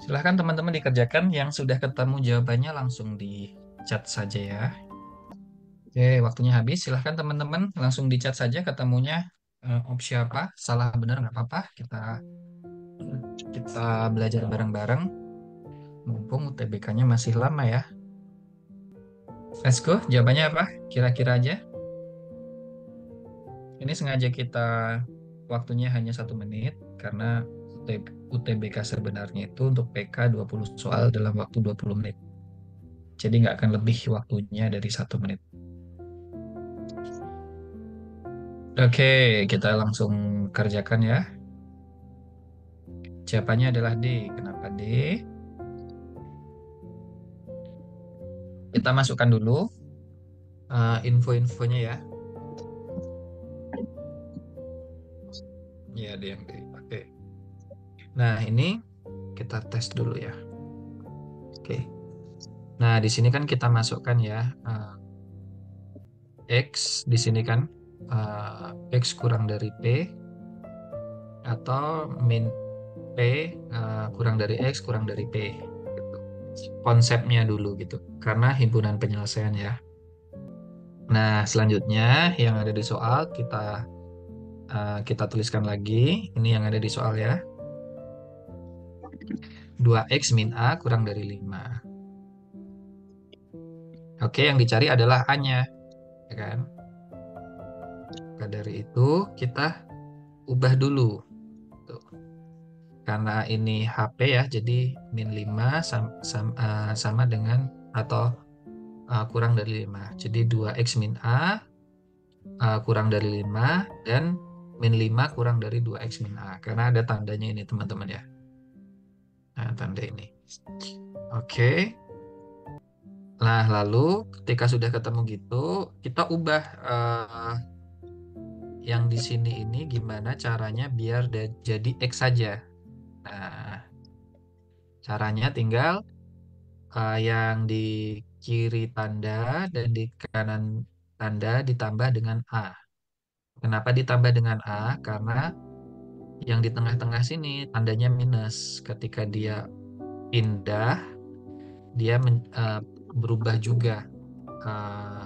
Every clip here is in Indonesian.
Silahkan teman-teman dikerjakan yang sudah ketemu jawabannya langsung di chat saja ya. Oke, waktunya habis. Silahkan teman-teman langsung di chat saja ketemunya opsi apa. Salah benar nggak apa-apa. Kita belajar bareng-bareng. Mumpung UTBK-nya masih lama ya. Let's go. Jawabannya apa? Kira-kira aja. Ini sengaja kita waktunya hanya 1 menit karena UTBK sebenarnya itu untuk PK 20 soal dalam waktu 20 menit. Jadi nggak akan lebih waktunya dari 1 menit. Oke, kita langsung kerjakan ya. Jawabannya adalah D. Kenapa D? Kita masukkan dulu info-infonya ya. Ya, D yang D. Oke. Nah, ini kita tes dulu ya. Oke. Nah, di sini kan kita masukkan ya X di sini kan X kurang dari P atau min P kurang dari X kurang dari P gitu. Konsepnya dulu gitu karena himpunan penyelesaian ya. Nah, selanjutnya yang ada di soal kita tuliskan lagi. Ini yang ada di soal ya. 2x min A kurang dari 5. Oke, yang dicari adalah A-nya, ya kan? Maka dari itu kita ubah dulu. Tuh. Karena ini HP ya, jadi min 5 sama dengan atau kurang dari 5. Jadi 2x min A kurang dari 5 dan min 5 kurang dari 2x min A. Karena ada tandanya ini teman-teman ya. Nah, tanda ini. Oke. Nah, lalu ketika sudah ketemu gitu, kita ubah yang di sini ini gimana caranya biar jadi X saja. Nah, caranya tinggal yang di kiri tanda dan di kanan tanda ditambah dengan A. Kenapa ditambah dengan A? Karena yang di tengah-tengah sini tandanya minus. Ketika dia pindah, dia berubah juga eh,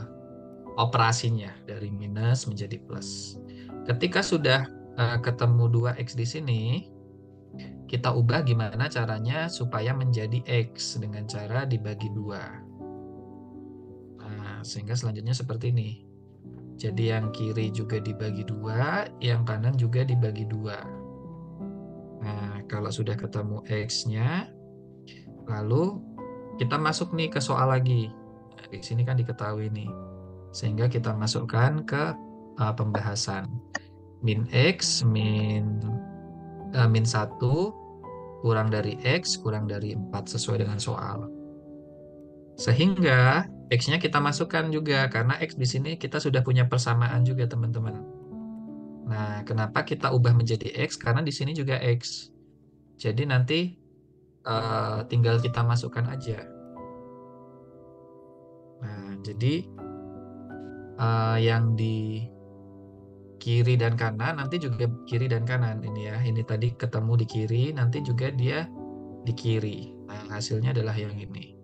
operasinya dari minus menjadi plus. Ketika sudah ketemu 2x di sini, kita ubah gimana caranya supaya menjadi x dengan cara dibagi 2. Nah, sehingga selanjutnya seperti ini. Jadi yang kiri juga dibagi 2, yang kanan juga dibagi 2. Nah, kalau sudah ketemu x-nya, lalu kita masuk nih ke soal lagi. Nah, di sini kan diketahui nih. Sehingga kita masukkan ke pembahasan. Min X, min 1, kurang dari X, kurang dari 4, sesuai dengan soal. Sehingga X-nya kita masukkan juga, karena X di sini kita sudah punya persamaan juga, teman-teman. Nah, kenapa kita ubah menjadi X? Karena di sini juga X. Jadi nanti tinggal kita masukkan aja. Nah, jadi yang di kiri dan kanan nanti juga kiri dan kanan ini ya. Ini tadi ketemu di kiri, nanti juga dia di kiri. Nah, hasilnya adalah yang ini.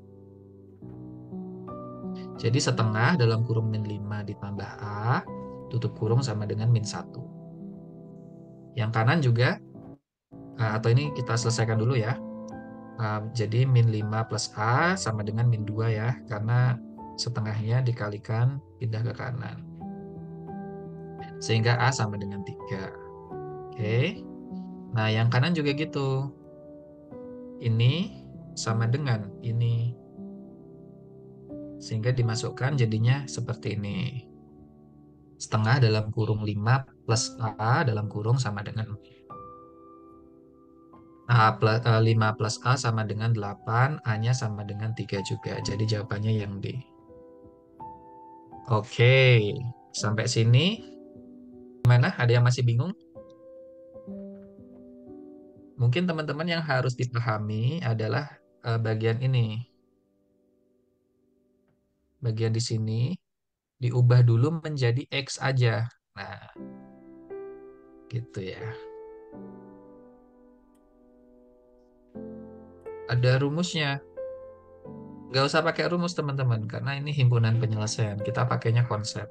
Jadi setengah dalam kurung min 5 ditambah A, tutup kurung sama dengan min 1. Yang kanan juga, atau ini kita selesaikan dulu ya. Jadi min 5 plus A sama dengan min 2 ya, karena setengahnya dikalikan pindah ke kanan. Sehingga A sama dengan 3. Oke. Nah, yang kanan juga gitu. Ini sama dengan ini. Sehingga dimasukkan jadinya seperti ini. Setengah dalam kurung 5 plus A dalam kurung sama dengan 5 plus A sama dengan 8, A-nya sama dengan 3 juga. Jadi jawabannya yang D. Oke, sampai sini gimana? Ada yang masih bingung? Mungkin teman-teman yang harus dipahami adalah bagian ini. Bagian di sini diubah dulu menjadi X aja. Nah, gitu ya. Ada rumusnya. Nggak usah pakai rumus teman-teman, karena ini himpunan penyelesaian. Kita pakainya konsep.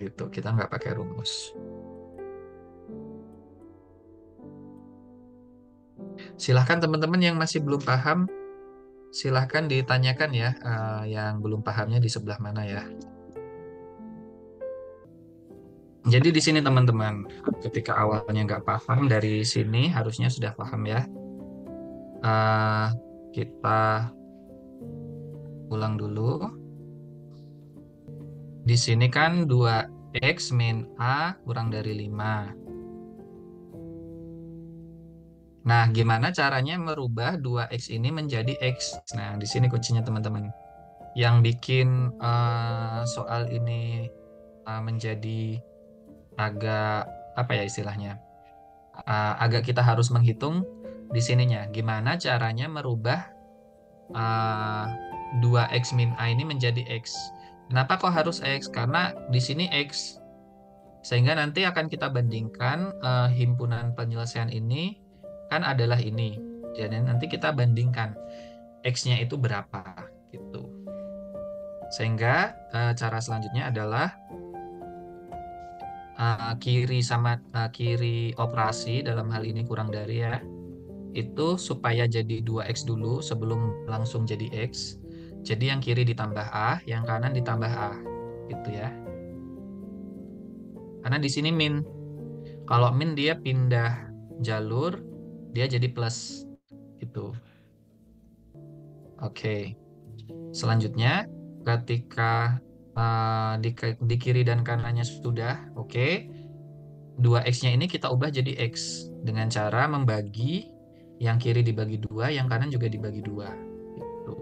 Gitu, kita nggak pakai rumus. Silahkan teman-teman yang masih belum paham, silahkan ditanyakan ya, yang belum pahamnya di sebelah mana ya. Jadi di sini teman-teman, ketika awalnya nggak paham, dari sini harusnya sudah paham ya. Kita ulang dulu. Di sini kan 2x min A kurang dari 5. Nah, gimana caranya merubah 2x ini menjadi x? Nah, di sini kuncinya teman-teman. Yang bikin soal ini menjadi agak apa ya istilahnya? Agak kita harus menghitung di sininya. Gimana caranya merubah 2x min A ini menjadi x? Kenapa kok harus x? Karena di sini x. Sehingga nanti akan kita bandingkan himpunan penyelesaian ini kan adalah ini. Jadi nanti kita bandingkan x-nya itu berapa gitu. Sehingga cara selanjutnya adalah kiri operasi dalam hal ini kurang dari ya. Itu supaya jadi 2x dulu sebelum langsung jadi x. Jadi yang kiri ditambah A, yang kanan ditambah A. Gitu ya. Karena di sini min. Kalau min dia pindah jalur, dia jadi plus gitu. Oke. Selanjutnya, ketika di kiri dan kanannya sudah, oke. 2x-nya ini kita ubah jadi x dengan cara membagi yang kiri dibagi 2, yang kanan juga dibagi 2. Gitu.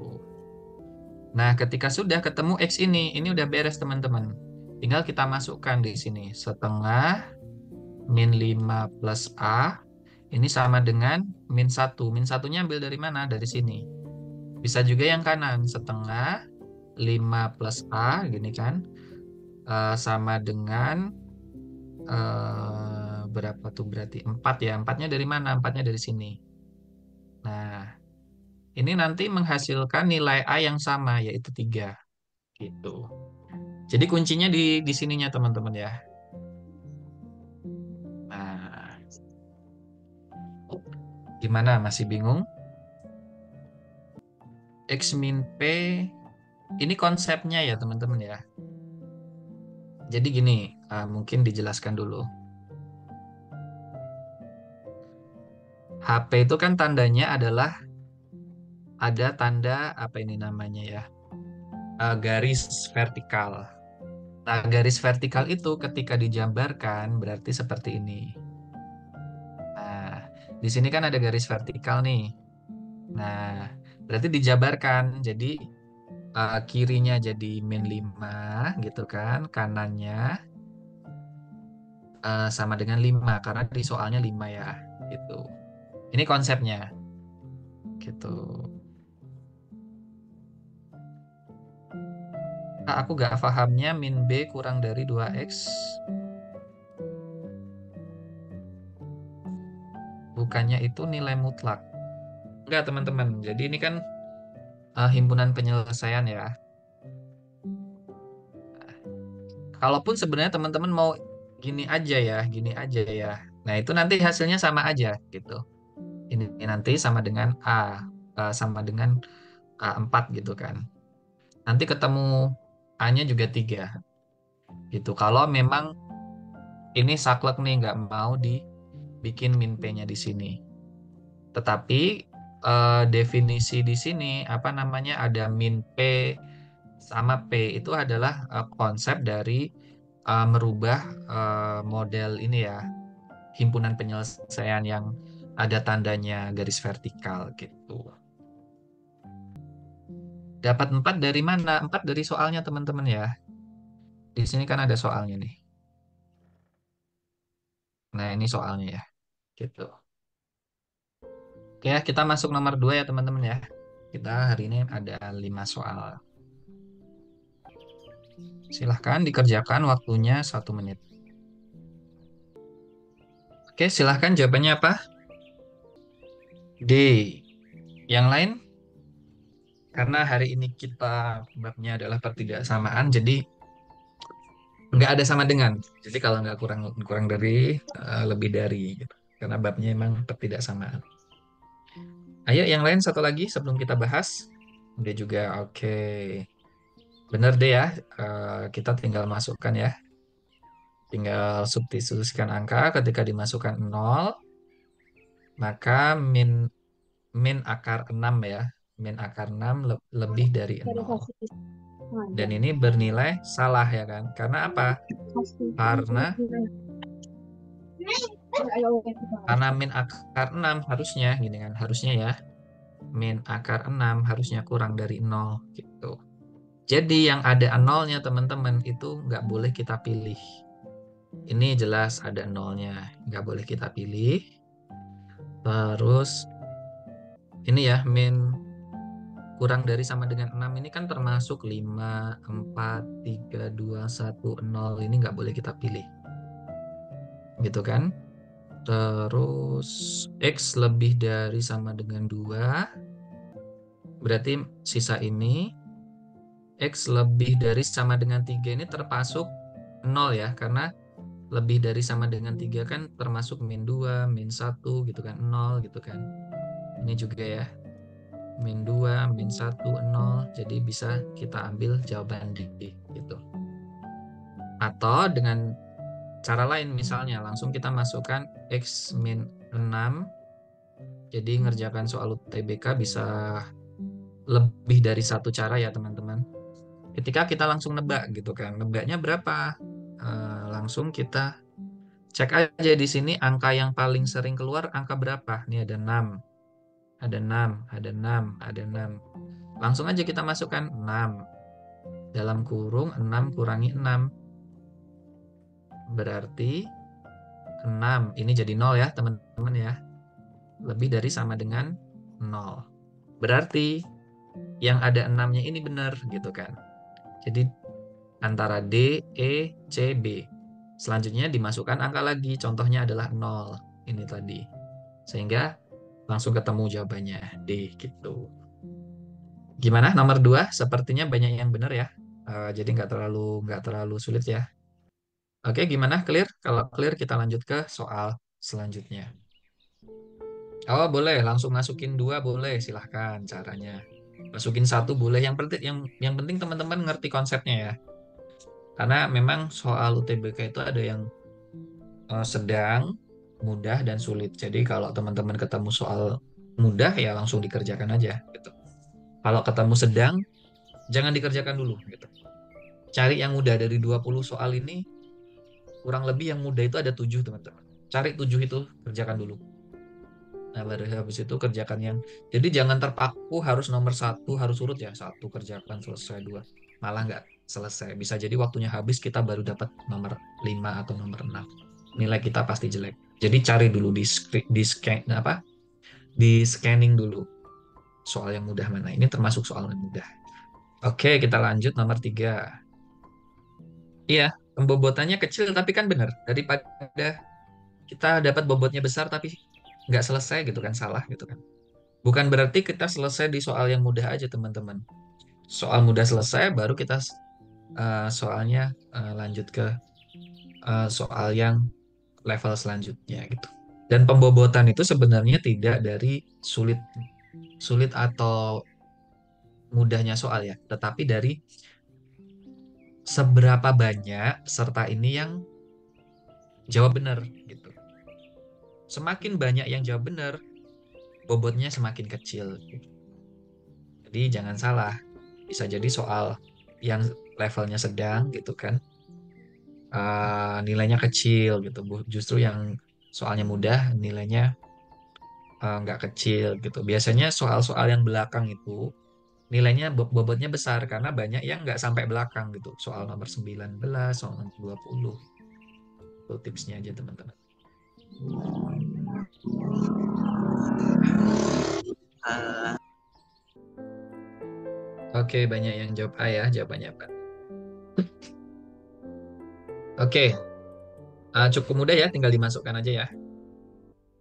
Nah, ketika sudah ketemu x ini udah beres teman-teman. Tinggal kita masukkan di sini. Setengah min 5 plus A ini sama dengan min 1. Min 1-nya ambil dari mana? Dari sini. Bisa juga yang kanan. Setengah 5 plus A, gini kan. Sama dengan berapa tuh berarti? 4 ya. 4-nya dari mana? 4-nya dari sini. Nah, ini nanti menghasilkan nilai A yang sama, yaitu 3. Gitu. Jadi kuncinya di sininya teman-teman ya. Nah, gimana? Masih bingung? X min P, ini konsepnya ya teman-teman ya. Jadi gini, mungkin dijelaskan dulu. HP itu kan tandanya adalah ada tanda apa ini namanya ya, garis vertikal. Nah, garis vertikal itu ketika dijabarkan berarti seperti ini. Nah, di sini kan ada garis vertikal nih. Nah, berarti dijabarkan. Jadi kirinya jadi min 5 gitu kan, kanannya sama dengan 5 karena di soalnya 5 ya gitu. Ini konsepnya gitu. Aku gak pahamnya min B kurang dari 2x. Bukannya itu nilai mutlak. Enggak teman-teman. Jadi ini kan himpunan penyelesaian ya. Kalaupun sebenarnya teman-teman mau gini aja ya, gini aja ya. Nah itu nanti hasilnya sama aja gitu. Ini nanti sama dengan A, sama dengan A4 gitu kan. Nanti ketemu A-nya juga 3 gitu. Kalau memang ini saklek nih nggak mau dibikin min P-nya di sini. Tetapi definisi di sini apa namanya ada min P sama P itu adalah konsep dari merubah model ini ya, himpunan penyelesaian yang ada tandanya garis vertikal gitu. Dapat 4 dari mana? 4 dari soalnya teman-teman ya. Di sini kan ada soalnya nih. Nah, ini soalnya ya. Gitu. Oke, ya, kita masuk nomor 2 ya teman-teman ya. Kita hari ini ada 5 soal. Silahkan dikerjakan waktunya 1 menit. Oke, silahkan jawabannya apa? D. Yang lain, karena hari ini kita babnya adalah pertidaksamaan, jadi nggak ada sama dengan. Jadi kalau nggak kurang kurang dari, lebih dari, gitu. Karena babnya emang pertidaksamaan. Ayo yang lain satu lagi sebelum kita bahas. Dia juga oke. Bener deh ya. Kita tinggal masukkan ya. Tinggal substitusikan angka ketika dimasukkan 0, maka min min akar 6 ya. Min akar 6 lebih dari 0. Dan ini bernilai salah ya kan? Karena apa? Karena min akar 6 harusnya gini kan, harusnya ya. Min akar 6 harusnya kurang dari 0 gitu. Jadi yang ada nolnya teman-teman itu nggak boleh kita pilih. Ini jelas ada nolnya, nggak boleh kita pilih. Terus ini ya, min kurang dari sama dengan 6 ini kan termasuk 5, 4, 3, 2, 1, 0. Ini nggak boleh kita pilih. Gitu kan? Terus X lebih dari sama dengan 2. Berarti sisa ini X lebih dari sama dengan 3 ini termasuk 0 ya. Karena lebih dari sama dengan 3 kan termasuk min 2, min 1 gitu kan. 0 gitu kan. Ini juga ya. Min 2, min 1, 0. Jadi bisa kita ambil jawaban D gitu. Atau dengan cara lain misalnya langsung kita masukkan X min 6. Jadi ngerjakan soal UTBK bisa lebih dari satu cara ya teman-teman. Ketika kita langsung nebak gitu kan. Nebaknya berapa? Langsung kita cek aja di sini angka yang paling sering keluar angka berapa? Ini ada 6. Ada 6, ada 6, ada 6. Langsung aja kita masukkan 6. Dalam kurung 6 kurangi 6. Berarti 6. Ini jadi 0 ya teman-teman ya. Lebih dari sama dengan 0. Berarti yang ada 6-nya ini benar gitu kan. Jadi antara D, E, C, B. Selanjutnya dimasukkan angka lagi. Contohnya adalah 0. Ini tadi. Sehingga langsung ketemu jawabannya D gitu. Gimana nomor 2? Sepertinya banyak yang benar ya. Jadi nggak terlalu sulit ya. Oke, gimana? Clear? Kalau clear kita lanjut ke soal selanjutnya. Oh, boleh langsung masukin 2 boleh, silahkan caranya. Masukin 1 boleh. Yang penting teman-teman ngerti konsepnya ya. Karena memang soal UTBK itu ada yang sedang, mudah, dan sulit. Jadi kalau teman-teman ketemu soal mudah ya langsung dikerjakan aja gitu. Kalau ketemu sedang, jangan dikerjakan dulu gitu. Cari yang mudah dari 20 soal ini, kurang lebih yang mudah itu ada 7 teman-teman. Cari 7 itu, kerjakan dulu. Nah, baru habis itu kerjakan yang. Jadi jangan terpaku harus nomor 1, harus urut ya. 1 kerjakan selesai, 2. Malah nggak selesai. Bisa jadi waktunya habis kita baru dapat nomor 5 atau nomor 6. Nilai kita pasti jelek. Jadi cari dulu di scanning dulu soal yang mudah mana. Ini termasuk soal yang mudah. Oke, kita lanjut nomor 3. Iya, pembobotannya kecil tapi kan benar. Daripada kita dapat bobotnya besar tapi nggak selesai gitu kan, salah gitu kan. Bukan berarti kita selesai di soal yang mudah aja teman-teman. Soal mudah selesai baru kita soalnya lanjut ke soal yang level selanjutnya gitu. Dan pembobotan itu sebenarnya tidak dari sulit sulit atau mudahnya soal ya, tetapi dari seberapa banyak peserta ini yang jawab benar gitu. Semakin banyak yang jawab benar, bobotnya semakin kecil. Jadi jangan salah, bisa jadi soal yang levelnya sedang gitu kan, nilainya kecil gitu. Justru yang soalnya mudah nilainya nggak kecil gitu. Biasanya soal-soal yang belakang itu nilainya bobotnya besar karena banyak yang nggak sampai belakang gitu. Soal nomor 19, soal nomor 20. Itu tipsnya aja teman-teman. Oke, banyak yang jawab A ya, jawabannya apa? Oke, cukup mudah ya, tinggal dimasukkan aja ya.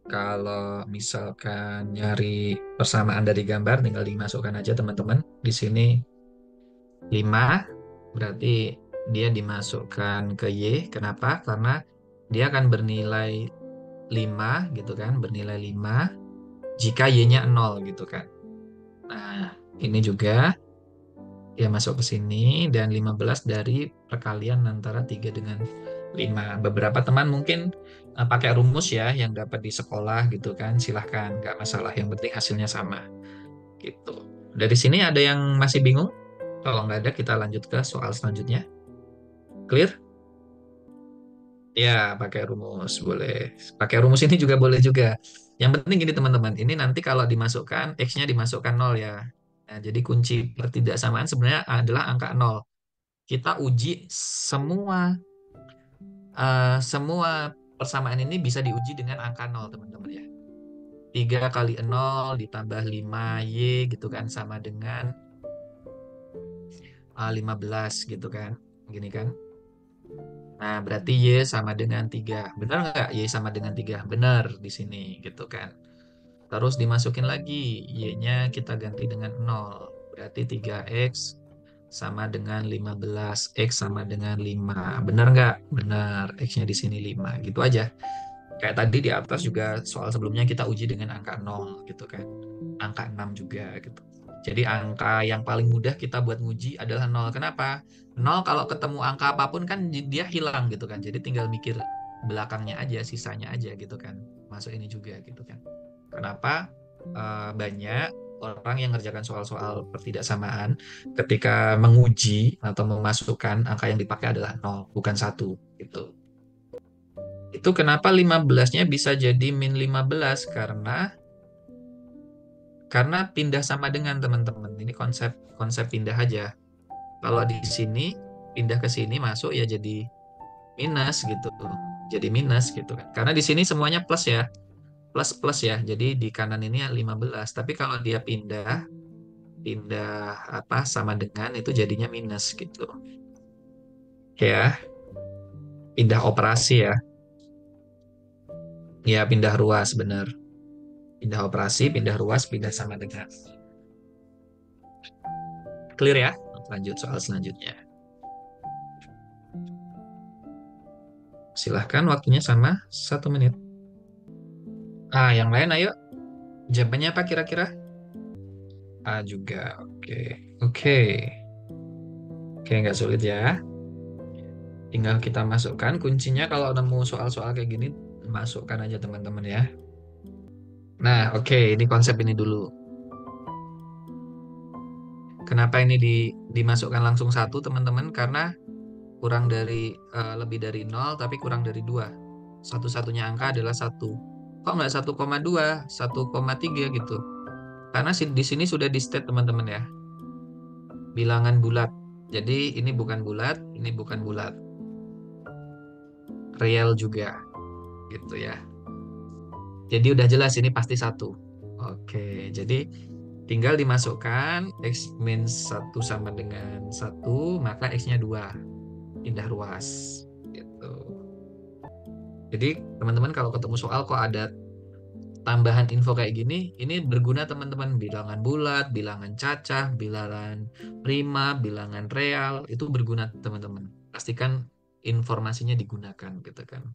Kalau misalkan nyari persamaan dari gambar, tinggal dimasukkan aja teman-teman. Di sini 5, berarti dia dimasukkan ke Y. Kenapa? Karena dia akan bernilai 5 gitu kan, bernilai 5 jika Y-nya 0 gitu kan. Nah, ini juga dia masuk ke sini dan 15 dari perkalian antara 3 dengan 5. Beberapa teman mungkin pakai rumus ya yang dapat di sekolah gitu kan. Silahkan, nggak masalah. Yang penting hasilnya sama gitu. Dari sini ada yang masih bingung? Kalau nggak ada, kita lanjut ke soal selanjutnya. Clear? Ya, pakai rumus boleh. Pakai rumus ini juga boleh juga. Yang penting ini teman-teman, ini nanti kalau dimasukkan, X-nya dimasukkan 0 ya. Nah, jadi kunci pertidaksamaan sebenarnya adalah angka 0. Kita uji semua persamaan ini bisa diuji dengan angka 0 teman-teman ya. 3 kali 0 ditambah 5Y gitu kan sama dengan 15 gitu kan. Gini kan. Nah, berarti Y sama dengan 3. Benar nggak Y sama dengan 3? Benar di sini gitu kan. Terus dimasukin lagi, Y-nya kita ganti dengan 0. Berarti 3X sama dengan 15. X sama dengan 5. Benar nggak? Benar. X-nya di sini 5. Gitu aja. Kayak tadi di atas juga soal sebelumnya kita uji dengan angka 0 gitu kan. Angka 6 juga gitu. Jadi angka yang paling mudah kita buat nguji adalah 0. Kenapa? 0 kalau ketemu angka apapun kan dia hilang gitu kan. Jadi tinggal mikir belakangnya aja, sisanya aja gitu kan. Masuk ini juga gitu kan. Kenapa banyak orang yang ngerjakan soal-soal pertidaksamaan ketika menguji atau memasukkan angka yang dipakai adalah 0, bukan 1 gitu. Itu kenapa 15-nya bisa jadi min 15 karena pindah sama dengan teman-teman. Ini konsep konsep pindah aja. Kalau di sini pindah ke sini masuk ya jadi minus gitu. Jadi minus gitu kan. Karena di sini semuanya plus ya. Plus plus ya. Jadi di kanan ini 15. Tapi kalau dia pindah apa sama dengan itu jadinya minus gitu. Ya, pindah operasi ya. Ya, pindah ruas benar. Pindah operasi, pindah ruas, pindah sama dengan. Clear ya? Lanjut soal selanjutnya. Silahkan waktunya sama 1 menit. Yang lain ayo. Jawabannya apa kira-kira? A juga. Oke. Oke. Oke, nggak sulit ya. Tinggal kita masukkan kuncinya kalau nemu soal-soal kayak gini, masukkan aja teman-teman ya. Nah, oke, ini konsep ini dulu. Kenapa ini dimasukkan langsung 1, teman-teman? Karena kurang dari lebih dari 0 tapi kurang dari 2. Satu-satunya angka adalah 1. Kok nggak 1,2, 1,3 gitu? Karena di sini sudah di state teman-teman ya. Bilangan bulat. Jadi ini bukan bulat, ini bukan bulat. Real juga gitu ya. Jadi udah jelas ini pasti 1. Oke, jadi tinggal dimasukkan X min 1 sama dengan 1, maka X-nya 2. Pindah ruas gitu. Jadi teman-teman kalau ketemu soal kok ada tambahan info kayak gini, ini berguna teman-teman. Bilangan bulat, bilangan cacah, bilangan prima, bilangan real, itu berguna teman-teman. Pastikan informasinya digunakan gitu kan.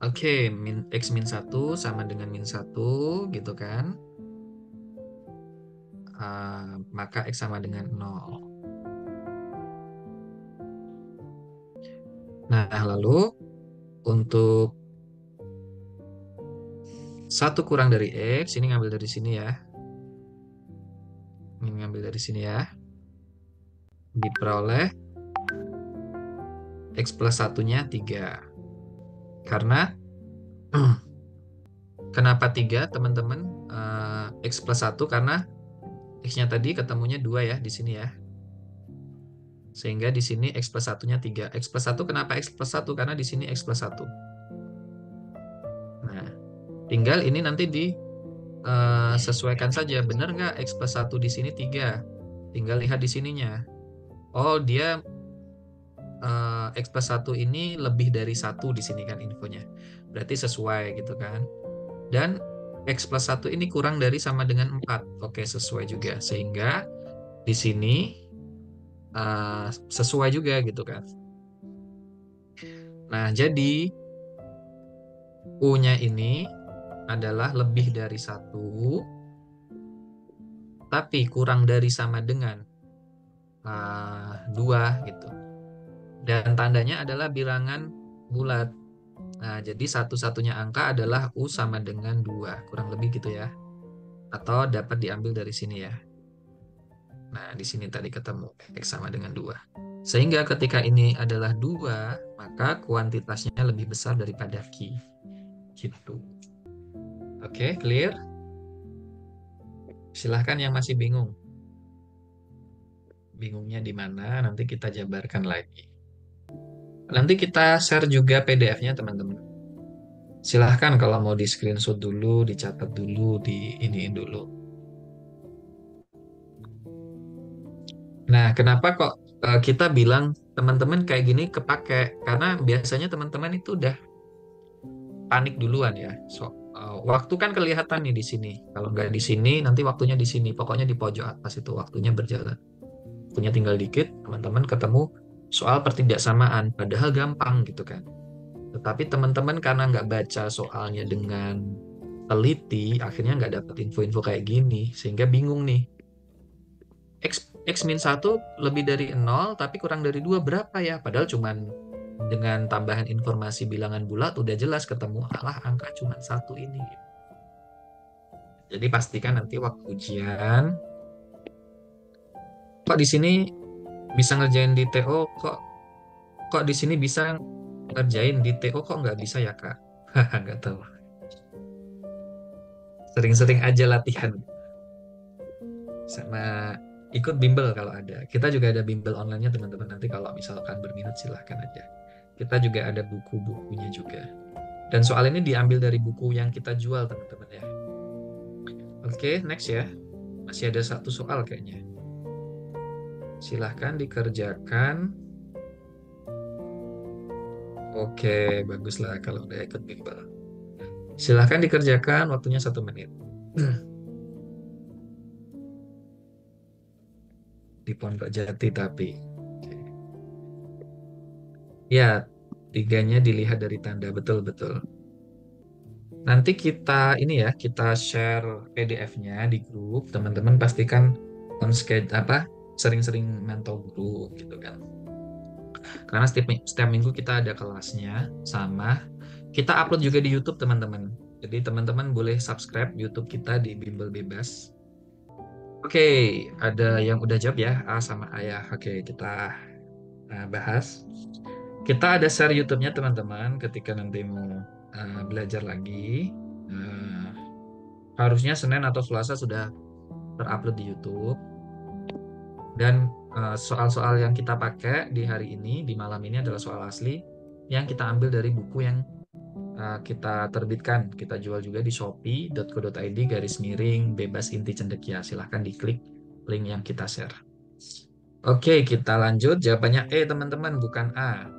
Oke, X min 1 sama dengan min 1 gitu kan. Maka X sama dengan 0. Nah, lalu untuk 1 kurang dari X, ini ngambil dari sini ya. Ini ngambil dari sini ya. Diperoleh X plus 1-nya 3. Karena, kenapa 3 teman-teman? X plus 1 karena X-nya tadi ketemunya 2 ya di sini ya. Sehingga di sini X plus 1-nya 3. X plus 1 kenapa X plus 1? Karena di sini X plus 1. Nah, tinggal ini nanti disesuaikan saja. Benar nggak X plus 1 di sini 3? Tinggal lihat di sininya. Oh, dia X plus 1 ini lebih dari 1 di sini kan infonya. Berarti sesuai gitu kan. Dan X plus 1 ini kurang dari sama dengan 4. Oke, sesuai juga. Sehingga di sini sesuai juga gitu kan. Nah, jadi U-nya ini adalah lebih dari 1, tapi kurang dari sama dengan 2 gitu. Dan tandanya adalah bilangan bulat. Nah, jadi satu-satunya angka adalah U sama dengan 2. Kurang lebih gitu ya. Atau dapat diambil dari sini ya. Nah, di sini tadi ketemu X sama dengan 2. Sehingga ketika ini adalah 2, maka kuantitasnya lebih besar daripada Q. Gitu. Oke, clear? Silahkan yang masih bingung. Bingungnya di mana? Nanti kita jabarkan lagi. Nanti kita share juga PDF-nya, teman-teman. Silahkan kalau mau di screenshot dulu, dicatat dulu, di iniin dulu. Nah, kenapa kok kita bilang teman-teman kayak gini kepake? Karena biasanya teman-teman itu udah panik duluan ya. Waktu kan kelihatan nih di sini. Kalau nggak di sini, nanti waktunya di sini. Pokoknya di pojok atas itu waktunya berjalan. Waktunya tinggal dikit, teman-teman ketemu soal pertidaksamaan. Padahal gampang gitu kan. Tetapi teman-teman karena nggak baca soalnya dengan teliti, akhirnya nggak dapat info-info kayak gini. Sehingga bingung nih. X min 1 lebih dari 0, tapi kurang dari 2 berapa ya? Padahal cuman dengan tambahan informasi bilangan bulat udah jelas ketemu angka cuma 1 ini. Jadi pastikan nanti waktu ujian, kok di sini bisa ngerjain di TO, kok di sini bisa ngerjain di TO, kok nggak bisa ya Kak? Nggak tahu. Sering-sering aja latihan. Sama ikut bimbel kalau ada. Kita juga ada bimbel online-nya teman-teman. Nanti kalau misalkan berminat silahkan aja. Kita juga ada buku-bukunya juga. Dan soal ini diambil dari buku yang kita jual teman-teman ya. Oke, next ya. Masih ada satu soal kayaknya. Silahkan dikerjakan. Oke, baguslah kalau udah ikut bimbel. Silahkan dikerjakan, waktunya 1 menit. Di Pondok Jati tapi. Ya, 3-nya dilihat dari tanda. Betul-betul. Nanti kita ini ya, kita share PDF-nya di grup. Teman-teman pastikan on schedule sering-sering mantau grup gitu kan. Karena setiap minggu kita ada kelasnya sama kita upload juga di YouTube teman-teman. Jadi teman-teman boleh subscribe YouTube kita di Bimbel Bebas. Oke, ada yang udah jawab ya, A sama Ayah. Oke, kita bahas. Kita ada share YouTube-nya teman-teman ketika nanti mau belajar lagi. Harusnya Senin atau Selasa sudah terupload di YouTube. Dan soal-soal yang kita pakai di hari ini, di malam ini adalah soal asli yang kita ambil dari buku yang kita terbitkan. Kita jual juga di shopee.co.id/bebas inti cendekia. Silahkan diklik link yang kita share. Oke, kita lanjut. Jawabannya E teman-teman, bukan A.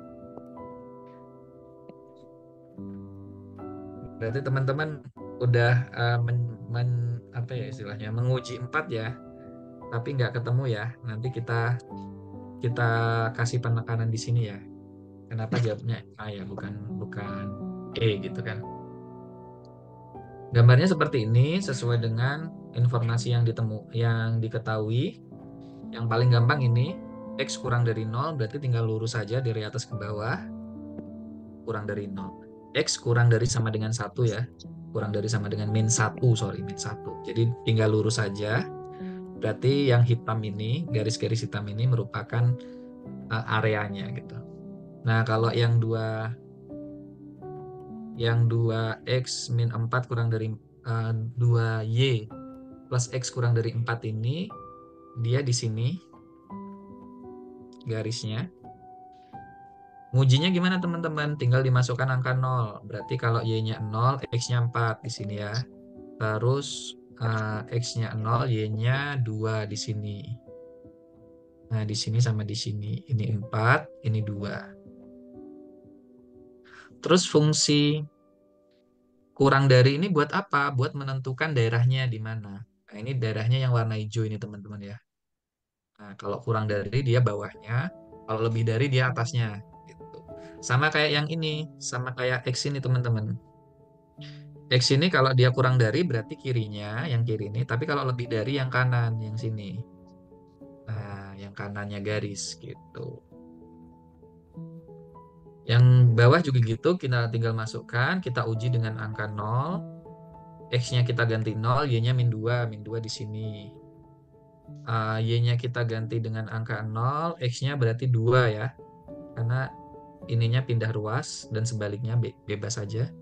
Berarti teman-teman udah apa ya istilahnya menguji 4 ya, tapi nggak ketemu ya. Nanti kita kasih penekanan di sini ya. Kenapa jawabnya A ya, bukan E gitu kan? Gambarnya seperti ini sesuai dengan informasi yang diketahui. Yang paling gampang ini X kurang dari 0 berarti tinggal lurus saja dari atas ke bawah. Kurang dari 0. X kurang dari sama dengan 1 ya. Kurang dari sama dengan min 1. Jadi tinggal lurus saja. Berarti yang hitam ini, garis-garis hitam ini merupakan areanya gitu. Nah, kalau yang 2x min 4 kurang dari 2y plus x kurang dari 4 ini, dia di sini garisnya. Ngujinya gimana teman-teman? Tinggal dimasukkan angka 0. Berarti kalau y-nya 0, x-nya 4 di sini ya. Terus x-nya 0, y-nya 2 di sini. Nah, di sini sama di sini. Ini 4, ini 2. Terus fungsi kurang dari ini buat apa? Buat menentukan daerahnya di mana. Nah, ini daerahnya yang warna hijau ini teman-teman ya. Nah, kalau kurang dari dia bawahnya, kalau lebih dari dia atasnya. Gitu. Sama kayak yang ini, sama kayak X ini teman-teman. X ini kalau dia kurang dari berarti kirinya, yang kiri ini. Tapi kalau lebih dari yang kanan, yang sini. Nah, yang kanannya garis gitu. Yang bawah juga gitu, kita tinggal masukkan, kita uji dengan angka 0. X-nya kita ganti 0, Y-nya min 2 di sini. Y-nya kita ganti dengan angka 0, X-nya berarti 2 ya. Karena ininya pindah ruas dan sebaliknya bebas saja.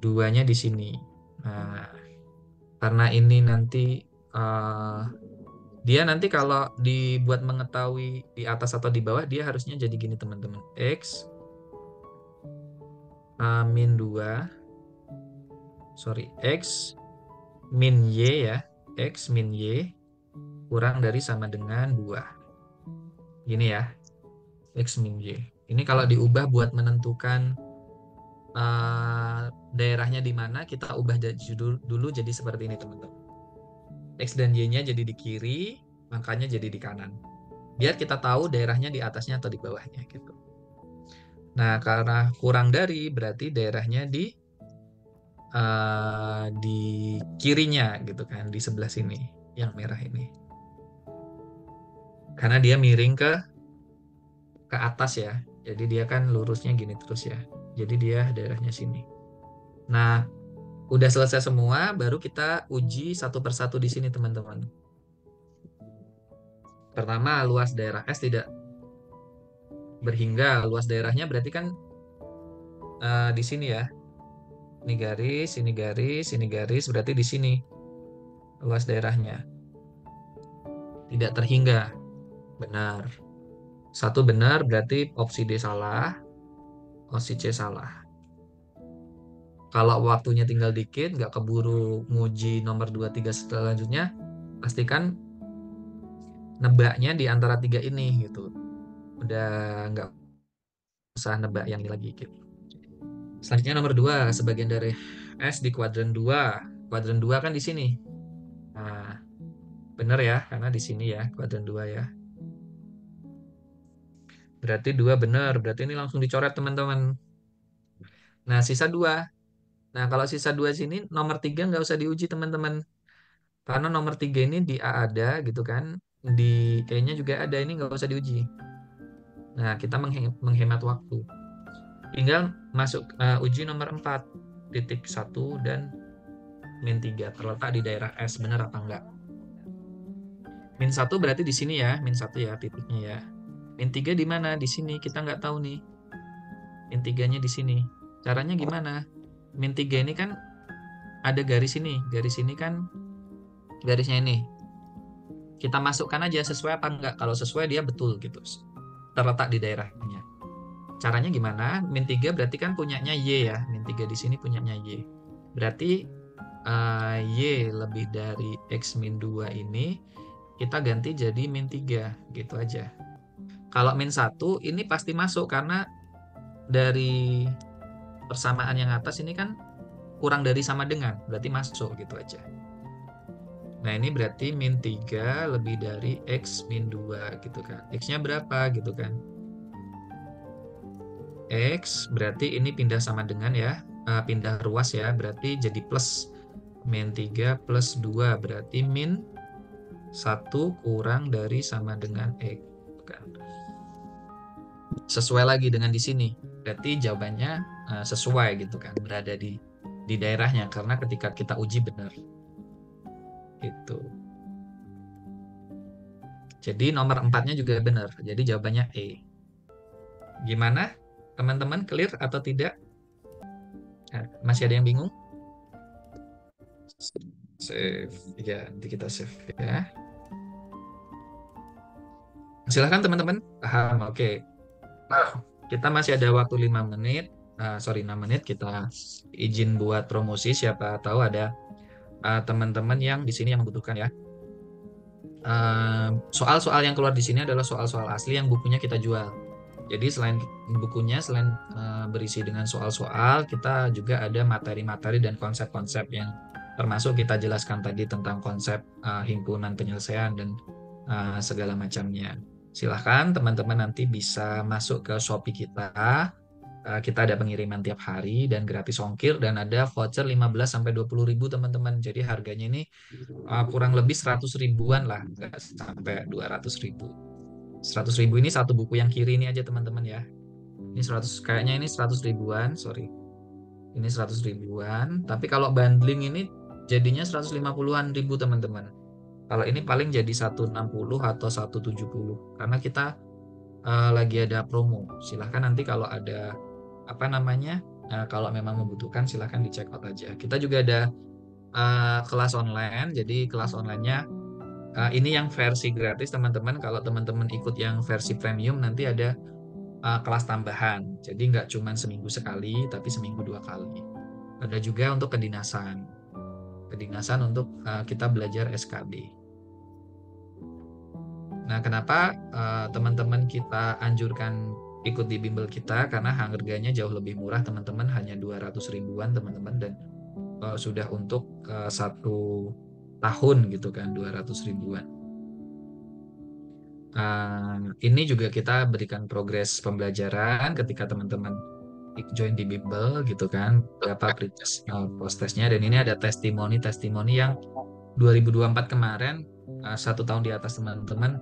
2-nya di sini. Nah, karena ini nanti uh, dia nanti kalau dibuat mengetahui di atas atau di bawah, dia harusnya jadi gini teman-teman. X min 2, sorry, X min Y ya. X min Y kurang dari sama dengan 2. Gini ya, X min Y. Ini kalau diubah buat menentukan daerahnya di mana, kita ubah dulu jadi seperti ini teman-teman. X dan Y-nya jadi di kiri, makanya jadi di kanan. Biar kita tahu daerahnya di atasnya atau di bawahnya gitu. Nah, karena kurang dari berarti daerahnya di kirinya gitu kan, di sebelah sini, yang merah ini. Karena dia miring ke atas ya. Jadi dia kan lurusnya gini terus ya. Jadi dia daerahnya sini. Nah, udah selesai semua, baru kita uji satu persatu di sini teman-teman. Pertama, luas daerah S tidak berhingga. Luas daerahnya berarti kan di sini ya. Ini garis, ini garis, ini garis, berarti di sini luas daerahnya. Tidak terhingga. Benar. Satu benar berarti opsi D salah, opsi C salah. Kalau waktunya tinggal dikit, nggak keburu nguji nomor 2, 3 selanjutnya, pastikan nebaknya di antara 3 ini gitu. Udah nggak usah nebak yang ini lagi gitu. Selanjutnya nomor 2, sebagian dari S di kuadran 2. Kuadran 2 kan di sini. Nah, benar ya, karena di sini ya, kuadran 2 ya. Berarti 2 benar, berarti ini langsung dicoret teman-teman. Nah, sisa 2. Nah, kalau sisa 2 sini, nomor 3 nggak usah diuji teman-teman. Karena nomor 3 ini di A ada gitu kan. Di E-nya juga ada, ini nggak usah diuji. Nah, kita menghemat waktu. Tinggal masuk uji nomor 4. Titik 1 dan min 3. Terletak di daerah S, benar apa enggak? Min 1 berarti di sini ya. Min 1 ya titiknya ya. Min 3 di mana? Di sini. Kita nggak tahu nih. Min 3-nya di sini. Caranya gimana? Min 3 ini kan ada garis ini. Garis ini kan garisnya ini. Kita masukkan aja sesuai apa enggak. Kalau sesuai dia betul gitu. Terletak di daerahnya. Caranya gimana? Min 3 berarti kan punyanya Y ya. Min 3 di sini punyanya Y. Berarti Y lebih dari X min 2 ini kita ganti jadi min 3. Gitu aja. Kalau min 1 ini pasti masuk karena dari persamaan yang atas ini kan kurang dari sama dengan. Berarti masuk gitu aja. Nah ini berarti min 3 lebih dari X min 2 gitu kan. X-nya berapa gitu kan. X berarti ini pindah sama dengan ya. Pindah ruas ya. Berarti jadi plus. Min 3 plus 2 berarti min 1 kurang dari sama dengan X. Kan. Sesuai lagi dengan di sini. Berarti jawabannya sesuai gitu kan. Berada di daerahnya. Karena ketika kita uji benar. Gitu. Jadi nomor 4-nya juga benar. Jadi jawabannya E. Gimana? Teman-teman clear atau tidak? Masih ada yang bingung? Save. Ya, nanti kita save ya. Silahkan teman-teman. Paham, oke. Kita masih ada waktu 5 menit. 6 menit. Kita izin buat promosi. Siapa tahu ada teman-teman yang di sini yang membutuhkan ya. Soal-soal yang keluar di sini adalah soal-soal asli yang bukunya kita jual. Jadi selain bukunya, selain berisi dengan soal-soal, kita juga ada materi-materi dan konsep-konsep yang termasuk kita jelaskan tadi tentang konsep himpunan penyelesaian dan segala macamnya. Silahkan teman-teman nanti bisa masuk ke Shopee kita. Kita ada pengiriman tiap hari dan gratis ongkir dan ada voucher 15 sampai 20 ribu teman-teman. Jadi harganya ini kurang lebih 100 ribuan lah, nggak sampai 200 ribu. 100 ribu ini satu buku yang kiri ini aja teman-teman ya. Ini 100, kayaknya ini 100 ribuan, sorry. Ini 100 ribuan, tapi kalau bundling ini jadinya 150-an ribu teman-teman. Kalau ini paling jadi 160 atau 170 karena kita lagi ada promo. Silahkan nanti kalau ada apa namanya, kalau memang membutuhkan silahkan di check out aja. Kita juga ada kelas online, jadi kelas onlinenya ini yang versi gratis teman-teman. Kalau teman-teman ikut yang versi premium nanti ada kelas tambahan. Jadi nggak cuma seminggu sekali, tapi seminggu 2 kali. Ada juga untuk kedinasan. Kedinasan untuk kita belajar SKB. Nah, kenapa teman-teman kita anjurkan ikut di bimbel kita? Karena harganya jauh lebih murah, teman-teman. Hanya 200 ribuan, teman-teman. Dan sudah untuk 1 tahun gitu kan, 200 ribuan. Ini juga kita berikan progres pembelajaran ketika teman-teman join di bimbel gitu kan, berapa pretest post-testnya, dan ini ada testimoni-testimoni yang 2024 kemarin 1 tahun di atas teman-teman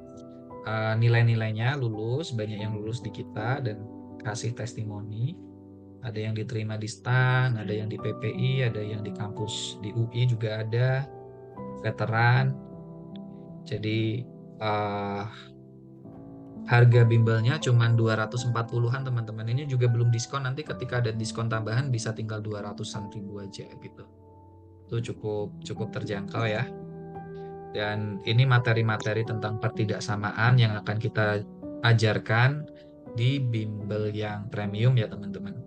nilai-nilainya lulus, banyak yang lulus di kita dan kasih testimoni. Ada yang diterima di STAN, ada yang di PPI, ada yang di kampus di UI juga ada, veteran. Jadi uh, harga bimbelnya cuma 240-an teman-teman. Ini juga belum diskon, nanti ketika ada diskon tambahan bisa tinggal 200-an ribu aja gitu. Itu cukup cukup terjangkau ya. Dan ini materi-materi tentang pertidaksamaan yang akan kita ajarkan di bimbel yang premium ya teman-teman.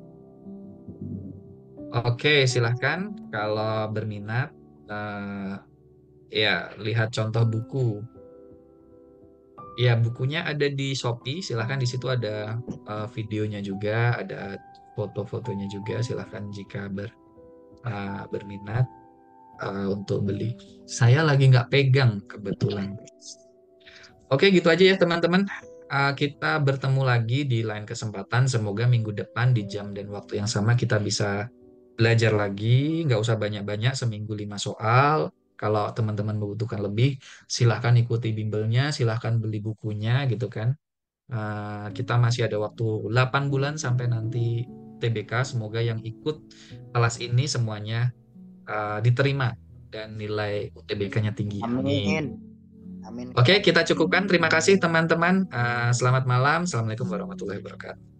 Oke, silahkan kalau berminat ya lihat contoh buku. Ya, bukunya ada di Shopee. Silahkan di situ ada videonya juga, ada foto-fotonya juga. Silahkan jika berminat untuk beli. Saya lagi nggak pegang kebetulan. Oke, gitu aja ya teman-teman. Kita bertemu lagi di lain kesempatan. Semoga minggu depan di jam dan waktu yang sama kita bisa belajar lagi. Nggak usah banyak-banyak, seminggu 5 soal. Kalau teman-teman membutuhkan lebih, silahkan ikuti bimbelnya, silahkan beli bukunya gitu kan. Kita masih ada waktu 8 bulan sampai nanti TBK. Semoga yang ikut kelas ini semuanya diterima dan nilai UTBK-nya tinggi. Amin. Amin. Amin Oke, Kak. kita cukupkan. Terima kasih teman-teman. Selamat malam. Assalamualaikum warahmatullahi wabarakatuh.